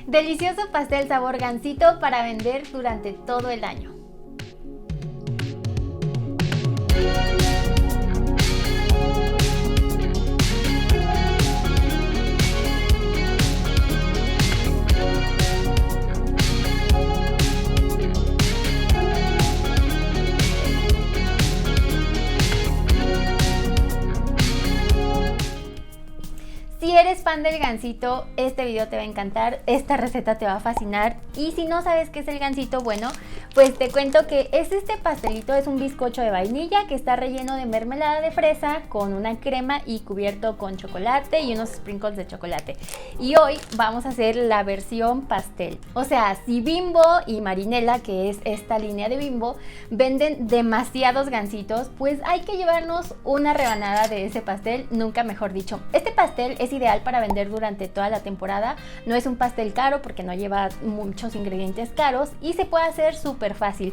Delicioso pastel sabor gansito para vender durante todo el año. Si eres fan del gansito, este video te va a encantar, esta receta te va a fascinar. Y si no sabes qué es el gansito, bueno, pues te cuento que este pastelito es un bizcocho de vainilla que está relleno de mermelada de fresa con una crema y cubierto con chocolate y unos sprinkles de chocolate. Y hoy vamos a hacer la versión pastel. O sea, si Bimbo y Marinela, que es esta línea de Bimbo, venden demasiados gansitos, pues hay que llevarnos una rebanada de ese pastel, nunca mejor dicho. Este pastel es ideal para vender durante toda la temporada, no es un pastel caro porque no lleva muchos ingredientes caros y se puede hacer súper fácil.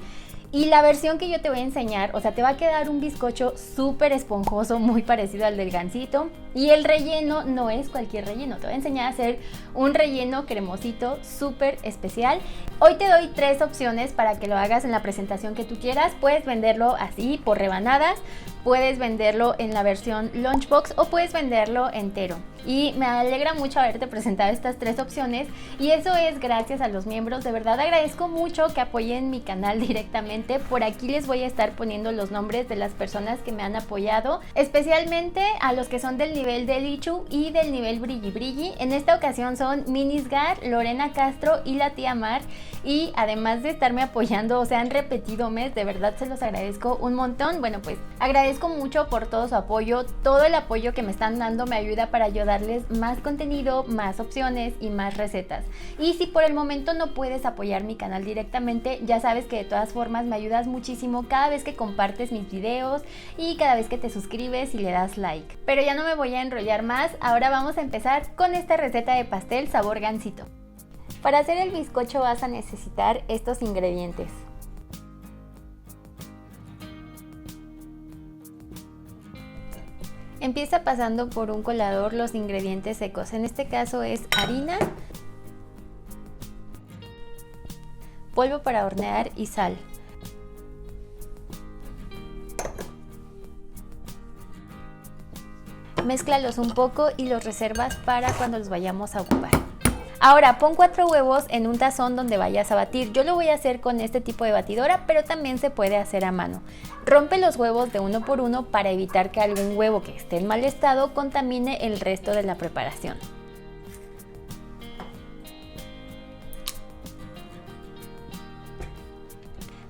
Y la versión que yo te voy a enseñar, o sea, te va a quedar un bizcocho súper esponjoso, muy parecido al del gansito. Y el relleno no es cualquier relleno, te voy a enseñar a hacer un relleno cremosito súper especial. Hoy te doy 3 opciones para que lo hagas en la presentación que tú quieras. Puedes venderlo así, por rebanadas, puedes venderlo en la versión lunchbox o puedes venderlo entero. Y me alegra mucho haberte presentado estas 3 opciones y eso es gracias a los miembros. De verdad agradezco mucho que apoyen mi canal directamente. Por aquí les voy a estar poniendo los nombres de las personas que me han apoyado, especialmente a los que son del nivel de Lichu y del nivel Brilli Brilli. En esta ocasión son Minisgar, Lorena Castro y la tía Mar. Y además de estarme apoyando, o sea, han repetido mes, de verdad se los agradezco un montón. Bueno, pues agradezco mucho por todo su apoyo, todo el apoyo que me están dando me ayuda para yo darles más contenido, más opciones y más recetas. Y si por el momento no puedes apoyar mi canal directamente, ya sabes que de todas formas me ayudas muchísimo cada vez que compartes mis videos y cada vez que te suscribes y le das like. Pero ya no me voy a enrollar más, ahora vamos a empezar con esta receta de pastel sabor gansito. Para hacer el bizcocho vas a necesitar estos ingredientes. Empieza pasando por un colador los ingredientes secos. En este caso es harina, polvo para hornear y sal. Mézclalos un poco y los reservas para cuando los vayamos a ocupar. Ahora pon 4 huevos en un tazón donde vayas a batir. Yo lo voy a hacer con este tipo de batidora, pero también se puede hacer a mano. Rompe los huevos de uno por uno para evitar que algún huevo que esté en mal estado contamine el resto de la preparación.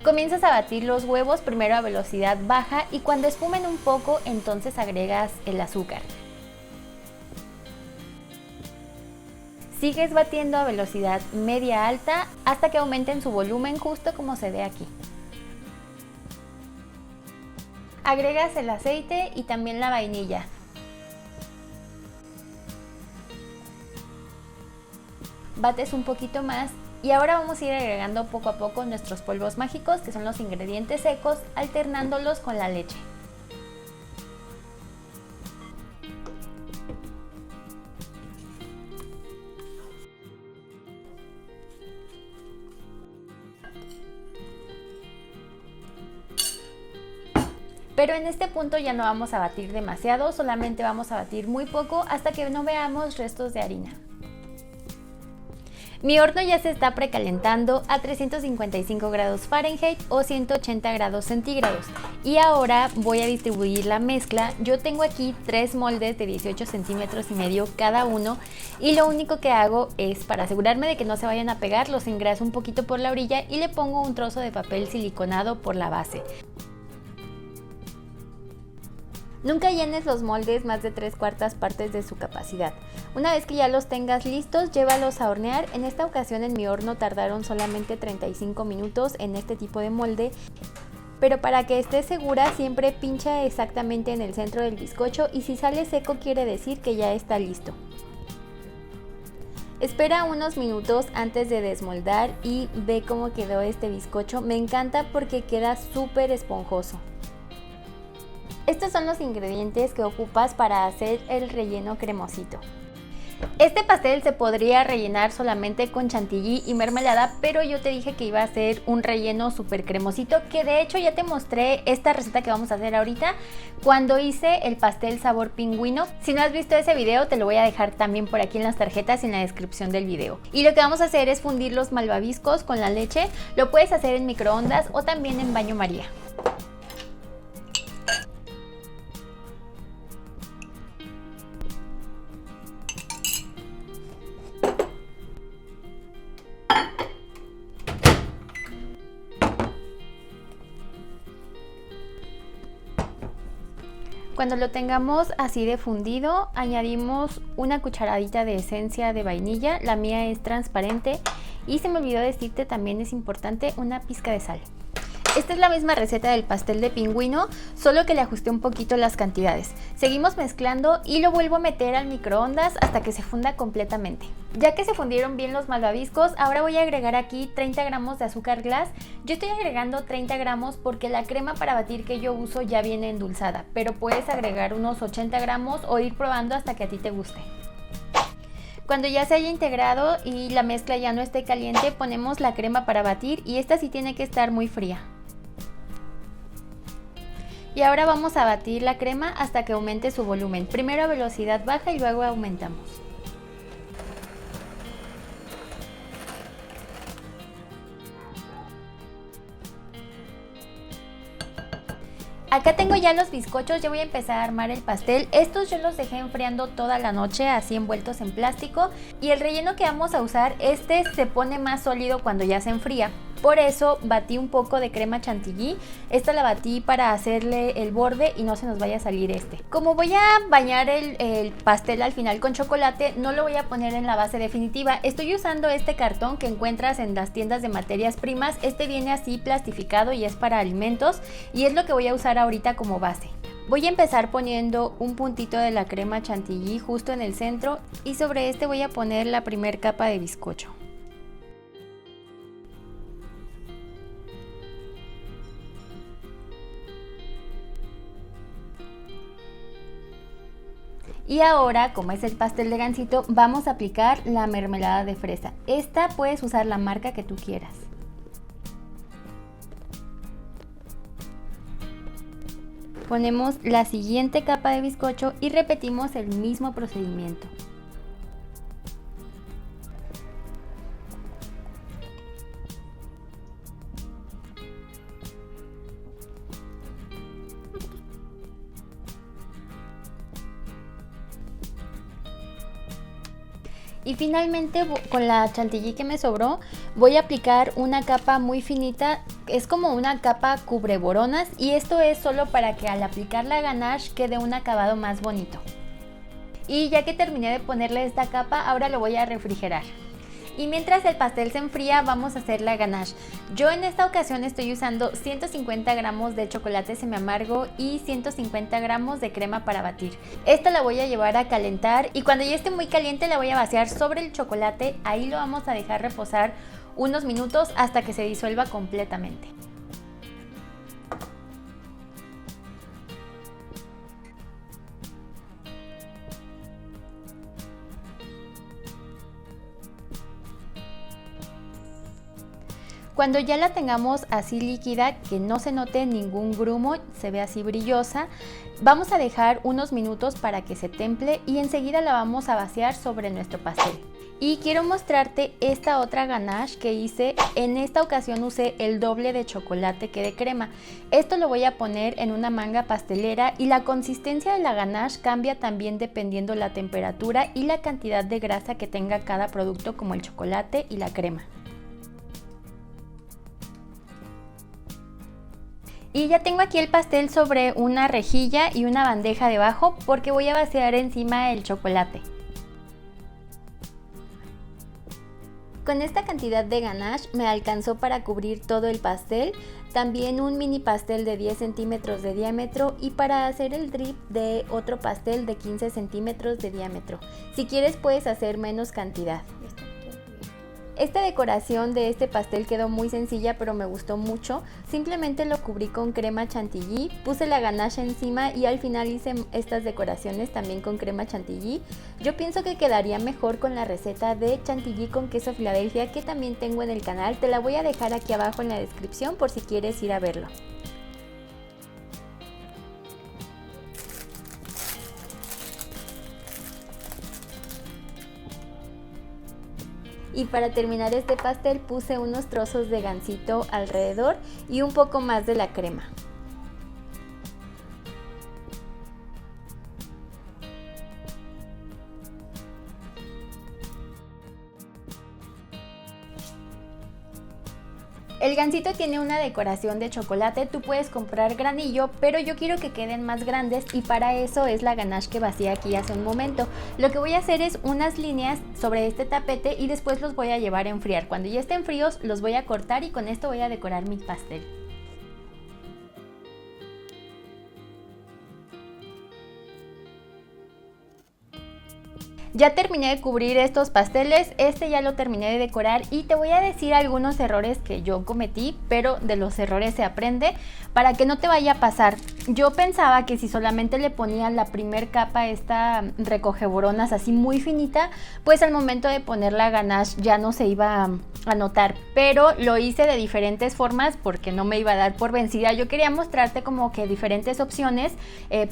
Comienzas a batir los huevos primero a velocidad baja y cuando espumen un poco, entonces agregas el azúcar. Sigues batiendo a velocidad media alta hasta que aumenten su volumen justo como se ve aquí. Agregas el aceite y también la vainilla. Bates un poquito más y ahora vamos a ir agregando poco a poco nuestros polvos mágicos, que son los ingredientes secos, alternándolos con la leche. Pero en este punto ya no vamos a batir demasiado, solamente vamos a batir muy poco hasta que no veamos restos de harina. Mi horno ya se está precalentando a 355 grados Fahrenheit o 180 grados centígrados. Y ahora voy a distribuir la mezcla. Yo tengo aquí 3 moldes de 18 centímetros y medio cada uno. Y lo único que hago es, para asegurarme de que no se vayan a pegar, los engraso un poquito por la orilla y le pongo un trozo de papel siliconado por la base. Nunca llenes los moldes más de 3/4 partes de su capacidad. Una vez que ya los tengas listos, llévalos a hornear. En esta ocasión en mi horno tardaron solamente 35 minutos en este tipo de molde. Pero para que estés segura, siempre pincha exactamente en el centro del bizcocho y si sale seco quiere decir que ya está listo. Espera unos minutos antes de desmoldar y ve cómo quedó este bizcocho. Me encanta porque queda súper esponjoso. Estos son los ingredientes que ocupas para hacer el relleno cremosito. Este pastel se podría rellenar solamente con chantilly y mermelada, pero yo te dije que iba a ser un relleno súper cremosito, que de hecho ya te mostré esta receta que vamos a hacer ahorita cuando hice el pastel sabor pingüino. Si no has visto ese video, te lo voy a dejar también por aquí en las tarjetas y en la descripción del video. Y lo que vamos a hacer es fundir los malvaviscos con la leche. Lo puedes hacer en microondas o también en baño María. Cuando lo tengamos así de fundido, añadimos una cucharadita de esencia de vainilla. La mía es transparente y se me olvidó decirte, también es importante, una pizca de sal. Esta es la misma receta del pastel de pingüino, solo que le ajusté un poquito las cantidades. Seguimos mezclando y lo vuelvo a meter al microondas hasta que se funda completamente. Ya que se fundieron bien los malvaviscos, ahora voy a agregar aquí 30 gramos de azúcar glass. Yo estoy agregando 30 gramos porque la crema para batir que yo uso ya viene endulzada, pero puedes agregar unos 80 gramos o ir probando hasta que a ti te guste. Cuando ya se haya integrado y la mezcla ya no esté caliente, ponemos la crema para batir y esta sí tiene que estar muy fría. Y ahora vamos a batir la crema hasta que aumente su volumen. Primero a velocidad baja y luego aumentamos. Acá tengo ya los bizcochos, ya voy a empezar a armar el pastel. Estos yo los dejé enfriando toda la noche, así envueltos en plástico. Y el relleno que vamos a usar, este se pone más sólido cuando ya se enfría. Por eso batí un poco de crema chantilly. Esta la batí para hacerle el borde y no se nos vaya a salir este. Como voy a bañar el pastel al final con chocolate, no lo voy a poner en la base definitiva. Estoy usando este cartón que encuentras en las tiendas de materias primas. Este viene así plastificado y es para alimentos y es lo que voy a usar ahorita como base. Voy a empezar poniendo un puntito de la crema chantilly justo en el centro y sobre este voy a poner la primer capa de bizcocho. Y ahora, como es el pastel de gansito, vamos a aplicar la mermelada de fresa. Esta puedes usar la marca que tú quieras. Ponemos la siguiente capa de bizcocho y repetimos el mismo procedimiento. Y finalmente con la chantilly que me sobró voy a aplicar una capa muy finita, es como una capa cubreboronas y esto es solo para que al aplicar la ganache quede un acabado más bonito. Y ya que terminé de ponerle esta capa, ahora lo voy a refrigerar. Y mientras el pastel se enfría, vamos a hacer la ganache. Yo en esta ocasión estoy usando 150 gramos de chocolate semiamargo y 150 gramos de crema para batir. Esta la voy a llevar a calentar y cuando ya esté muy caliente la voy a vaciar sobre el chocolate. Ahí lo vamos a dejar reposar unos minutos hasta que se disuelva completamente. Cuando ya la tengamos así líquida, que no se note ningún grumo, se ve así brillosa, vamos a dejar unos minutos para que se temple y enseguida la vamos a vaciar sobre nuestro pastel. Y quiero mostrarte esta otra ganache que hice. En esta ocasión usé el doble de chocolate que de crema. Esto lo voy a poner en una manga pastelera y la consistencia de la ganache cambia también dependiendo la temperatura y la cantidad de grasa que tenga cada producto, como el chocolate y la crema. Y ya tengo aquí el pastel sobre una rejilla y una bandeja debajo porque voy a vaciar encima el chocolate. Con esta cantidad de ganache me alcanzó para cubrir todo el pastel, también un mini pastel de 10 centímetros de diámetro y para hacer el drip de otro pastel de 15 centímetros de diámetro. Si quieres puedes hacer menos cantidad. Esta decoración de este pastel quedó muy sencilla, pero me gustó mucho. Simplemente lo cubrí con crema chantilly, puse la ganache encima y al final hice estas decoraciones también con crema chantilly. Yo pienso que quedaría mejor con la receta de chantilly con queso Filadelfia que también tengo en el canal. Te la voy a dejar aquí abajo en la descripción por si quieres ir a verlo. Y para terminar este pastel puse unos trozos de gansito alrededor y un poco más de la crema. El gansito tiene una decoración de chocolate, tú puedes comprar granillo, pero yo quiero que queden más grandes y para eso es la ganache que vacié aquí hace un momento. Lo que voy a hacer es unas líneas sobre este tapete y después los voy a llevar a enfriar. Cuando ya estén fríos los voy a cortar y con esto voy a decorar mi pastel. Ya terminé de cubrir estos pasteles, este ya lo terminé de decorar y te voy a decir algunos errores que yo cometí, pero de los errores se aprende para que no te vaya a pasar. Yo pensaba que si solamente le ponía la primer capa, esta recogeboronas así muy finita, pues al momento de poner la ganache ya no se iba a notar, pero lo hice de diferentes formas porque no me iba a dar por vencida. Yo quería mostrarte como que diferentes opciones,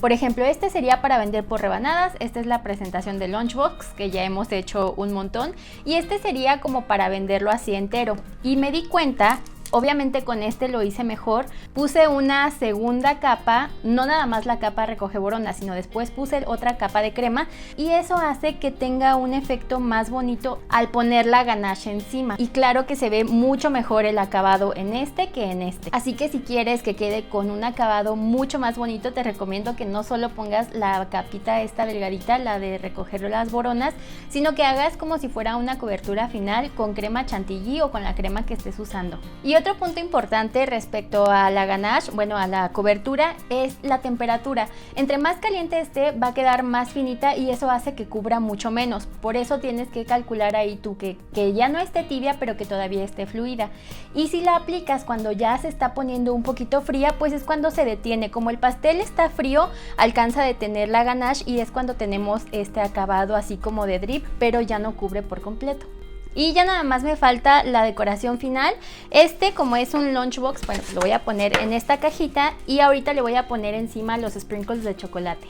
por ejemplo este sería para vender por rebanadas, esta es la presentación de Lunchbox que ya hemos hecho un montón y este sería como para venderlo así entero y me di cuenta. Obviamente con este lo hice mejor, puse una segunda capa, no nada más la capa recogeborona, sino después puse otra capa de crema y eso hace que tenga un efecto más bonito al poner la ganache encima y claro que se ve mucho mejor el acabado en este que en este. Así que si quieres que quede con un acabado mucho más bonito te recomiendo que no solo pongas la capita esta delgadita, la de recoger las boronas, sino que hagas como si fuera una cobertura final con crema chantilly o con la crema que estés usando. Y otro punto importante respecto a la ganache, bueno, a la cobertura, es la temperatura. Entre más caliente esté, va a quedar más finita y eso hace que cubra mucho menos. Por eso tienes que calcular ahí tú que ya no esté tibia, pero que todavía esté fluida. Y si la aplicas cuando ya se está poniendo un poquito fría, pues es cuando se detiene. Como el pastel está frío, alcanza a detener la ganache y es cuando tenemos este acabado así como de drip, pero ya no cubre por completo. Y ya nada más me falta la decoración final. Este, como es un lunchbox, bueno, pues lo voy a poner en esta cajita y ahorita le voy a poner encima los sprinkles de chocolate.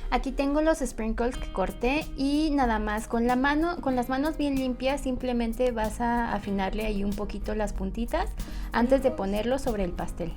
Aquí tengo los sprinkles que corté y nada más con las manos bien limpias simplemente vas a afinarle ahí un poquito las puntitas antes de ponerlo sobre el pastel.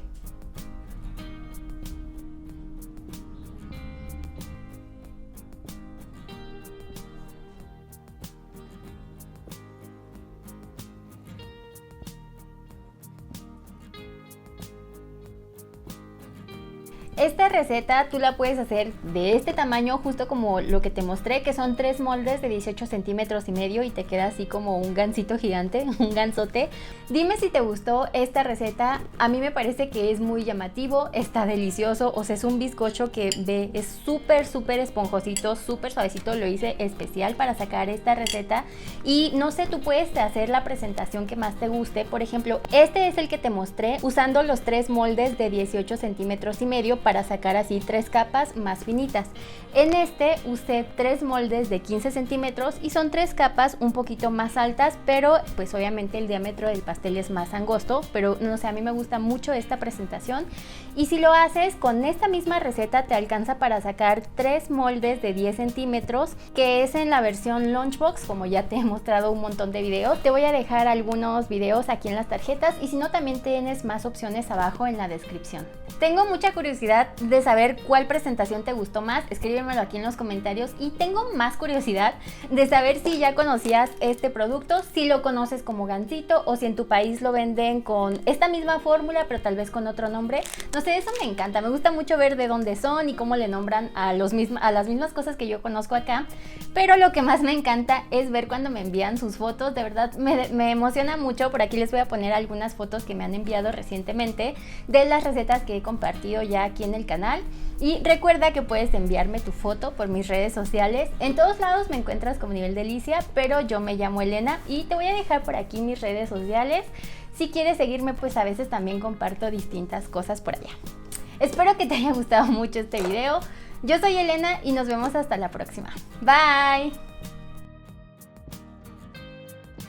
Esta receta tú la puedes hacer de este tamaño, justo como lo que te mostré, que son 3 moldes de 18 centímetros y medio y te queda así como un gansito gigante, un gansote. Dime si te gustó esta receta, a mí me parece que es muy llamativo, está delicioso, o sea, es un bizcocho que es súper esponjosito, súper suavecito, lo hice especial para sacar esta receta y no sé, tú puedes hacer la presentación que más te guste. Por ejemplo, este es el que te mostré usando los 3 moldes de 18 centímetros y medio para sacar así 3 capas más finitas. En este usé 3 moldes de 15 centímetros y son 3 capas un poquito más altas, pero pues obviamente el diámetro del pastel es más angosto, pero no sé, a mí me gusta mucho esta presentación y si lo haces con esta misma receta te alcanza para sacar 3 moldes de 10 centímetros, que es en la versión Lunchbox, como ya te he mostrado un montón de videos. Te voy a dejar algunos videos aquí en las tarjetas y si no también tienes más opciones abajo en la descripción. Tengo mucha curiosidad de saber cuál presentación te gustó más, escríbemelo aquí en los comentarios y tengo más curiosidad de saber si ya conocías este producto, si lo conoces como gansito o si en tu país lo venden con esta misma fórmula pero tal vez con otro nombre. No sé, eso me encanta, me gusta mucho ver de dónde son y cómo le nombran a las mismas cosas que yo conozco acá, pero lo que más me encanta es ver cuando me envían sus fotos, de verdad me emociona mucho. Por aquí les voy a poner algunas fotos que me han enviado recientemente de las recetas que he compartido ya aquí en el canal. Y recuerda que puedes enviarme tu foto por mis redes sociales. En todos lados me encuentras como Nivel Delicia, pero yo me llamo Elena y te voy a dejar por aquí mis redes sociales. Si quieres seguirme, pues a veces también comparto distintas cosas por allá. Espero que te haya gustado mucho este video. Yo soy Elena y nos vemos hasta la próxima. Bye.